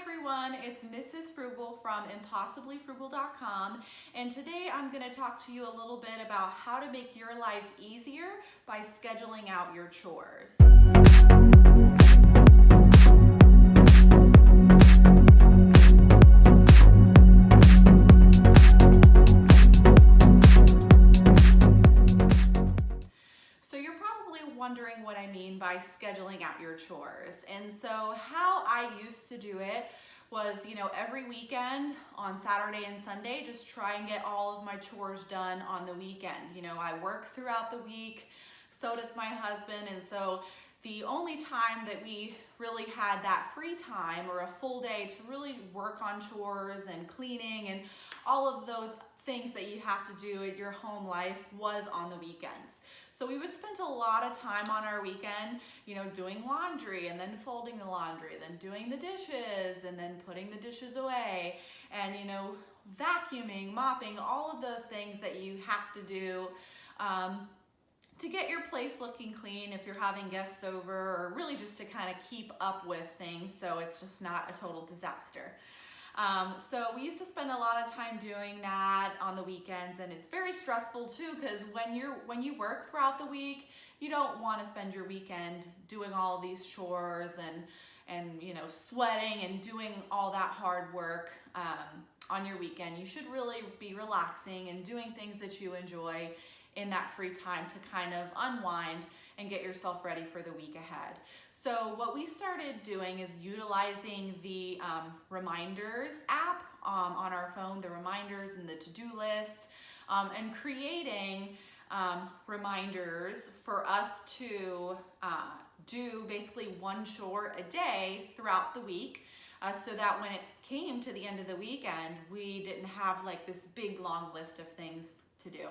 everyone, it's Mrs. Frugal from ImpossiblyFrugal.com, and today I'm going to talk to you a little bit about how to make your life easier by scheduling out your chores. So you're probably wondering what I mean by scheduling out your chores. And so how I used to do it was, every weekend on Saturday and Sunday, just try and get all of my chores done on the weekend. I work throughout the week, so does my husband, and so the only time that we really had that free time or a full day to really work on chores and cleaning and all of those things that you have to do in your home life was on the weekends. So we would spend a lot of time on our weekend, doing laundry and then folding the laundry, then doing the dishes and then putting the dishes away and, vacuuming, mopping, all of those things that you have to do to get your place looking clean if you're having guests over, or really just to kind of keep up with things so it's just not a total disaster. So we used to spend a lot of time doing that on the weekends, and it's very stressful too, because when you work throughout the week, you don't want to spend your weekend doing all of these chores and sweating and doing all that hard work on your weekend. You should really be relaxing and doing things that you enjoy in that free time to kind of unwind and get yourself ready for the week ahead. So what we started doing is utilizing the reminders app on our phone, the reminders and the to-do lists, and creating reminders for us to do basically one chore a day throughout the week, so that when it came to the end of the weekend, we didn't have like this big long list of things to do.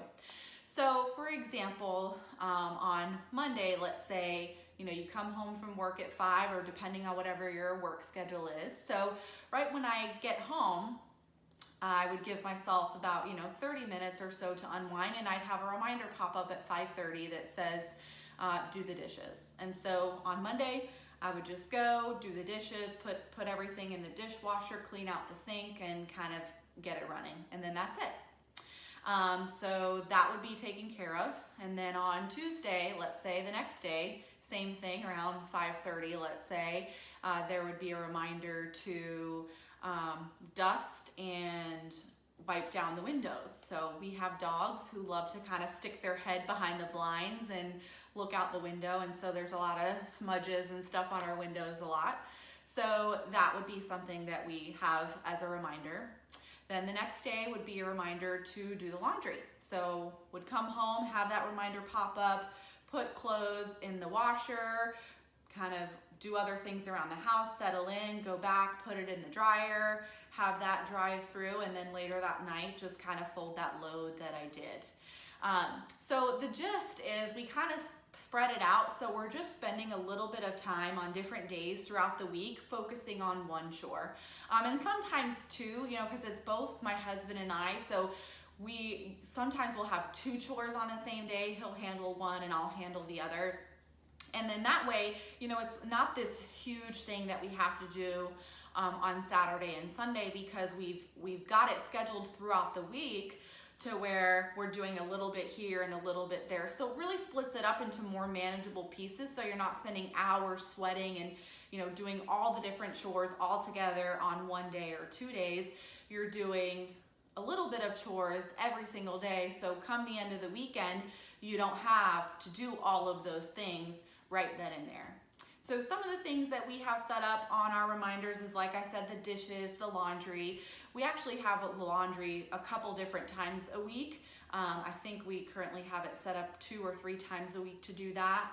So for example, on Monday, let's say, you come home from work at 5, or depending on whatever your work schedule is. So right when I get home, I would give myself about, 30 minutes or so to unwind, and I'd have a reminder pop up at 5:30 that says, do the dishes. And so on Monday, I would just go do the dishes, put everything in the dishwasher, clean out the sink, and kind of get it running. And then that's it. So that would be taken care of. And then on Tuesday, let's say the next day, same thing, around 5:30, let's say, there would be a reminder to dust and wipe down the windows. So we have dogs who love to kind of stick their head behind the blinds and look out the window, and so there's a lot of smudges and stuff on our windows a lot. So that would be something that we have as a reminder. Then the next day would be a reminder to do the laundry. So would come home, have that reminder pop up, put clothes in the washer, kind of do other things around the house, settle in, go back, put it in the dryer, have that dry through, and then later that night just kind of fold that load that I did. So the gist is we kind of spread it out, so we're just spending a little bit of time on different days throughout the week focusing on one chore. And sometimes two, because it's both my husband and I, so we sometimes will have two chores on the same day. He'll handle one and I'll handle the other. And then that way, it's not this huge thing that we have to do on Saturday and Sunday, because we've got it scheduled throughout the week to where we're doing a little bit here and a little bit there. So it really splits it up into more manageable pieces, so you're not spending hours sweating and doing all the different chores all together on one day or 2 days. You're doing a little bit of chores every single day, so come the end of the weekend, you don't have to do all of those things right then and there. So some of the things that we have set up on our reminders is, like I said, the dishes, the laundry. We actually have laundry a couple different times a week. I think we currently have it set up 2 or 3 times a week to do that.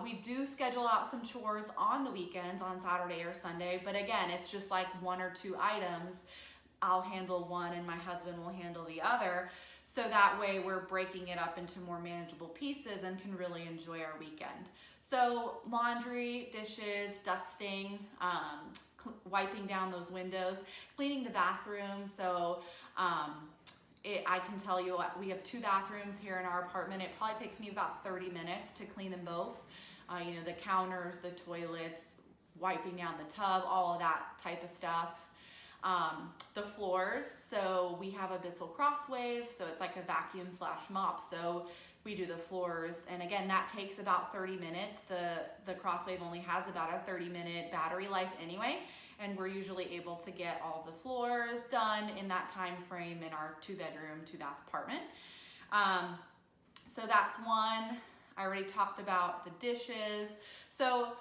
We do schedule out some chores on the weekends, on Saturday or Sunday, but again, it's just like 1 or 2 items. I'll handle one and my husband will handle the other. So that way we're breaking it up into more manageable pieces and can really enjoy our weekend. So laundry, dishes, dusting, wiping down those windows, cleaning the bathroom. So I can tell you we have 2 bathrooms here in our apartment. It probably takes me about 30 minutes to clean them both. The counters, the toilets, wiping down the tub, all of that type of stuff. The floors, so we have a Bissell Crosswave, so it's like a vacuum slash mop, so we do the floors, and again, that takes about 30 minutes. The Crosswave only has about a 30-minute battery life anyway, and we're usually able to get all the floors done in that time frame in our 2-bedroom, 2-bath apartment. So that's one. I already talked about the dishes. So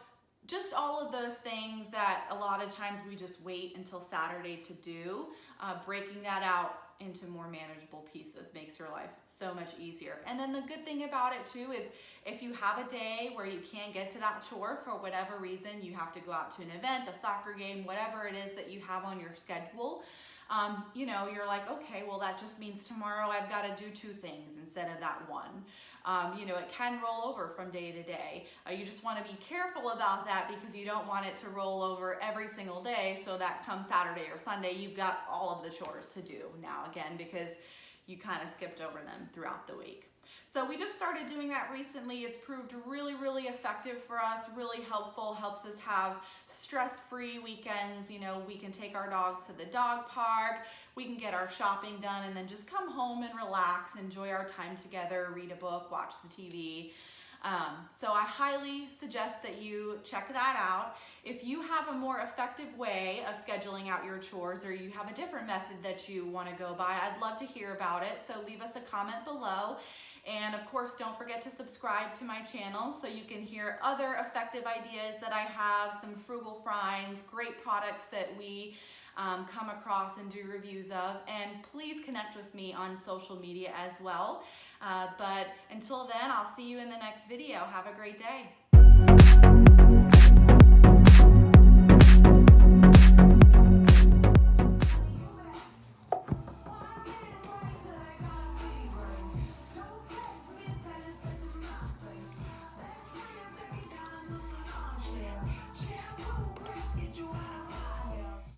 just all of those things that a lot of times we just wait until Saturday to do, breaking that out into more manageable pieces makes your life so much easier. And then the good thing about it too is if you have a day where you can't get to that chore for whatever reason, you have to go out to an event, a soccer game, whatever it is that you have on your schedule, you know, you're like, okay, well, that just means tomorrow I've got to do 2 things instead of that one. You know, it can roll over from day to day. You just want to be careful about that because you don't want it to roll over every single day so that come Saturday or Sunday, you've got all of the chores to do now again because you kind of skipped over them throughout the week. So we just started doing that recently. It's proved really, really effective for us, really helpful, helps us have stress-free weekends. You know, we can take our dogs to the dog park, we can get our shopping done, and then just come home and relax, enjoy our time together, read a book, watch some TV. So I highly suggest that you check that out. If you have a more effective way of scheduling out your chores or you have a different method that you want to go by, I'd love to hear about it. So leave us a comment below. And of course, don't forget to subscribe to my channel so you can hear other effective ideas that I have, some frugal finds, great products that we come across and do reviews of. And please connect with me on social media as well. But until then, I'll see you in the next video. Have a great day.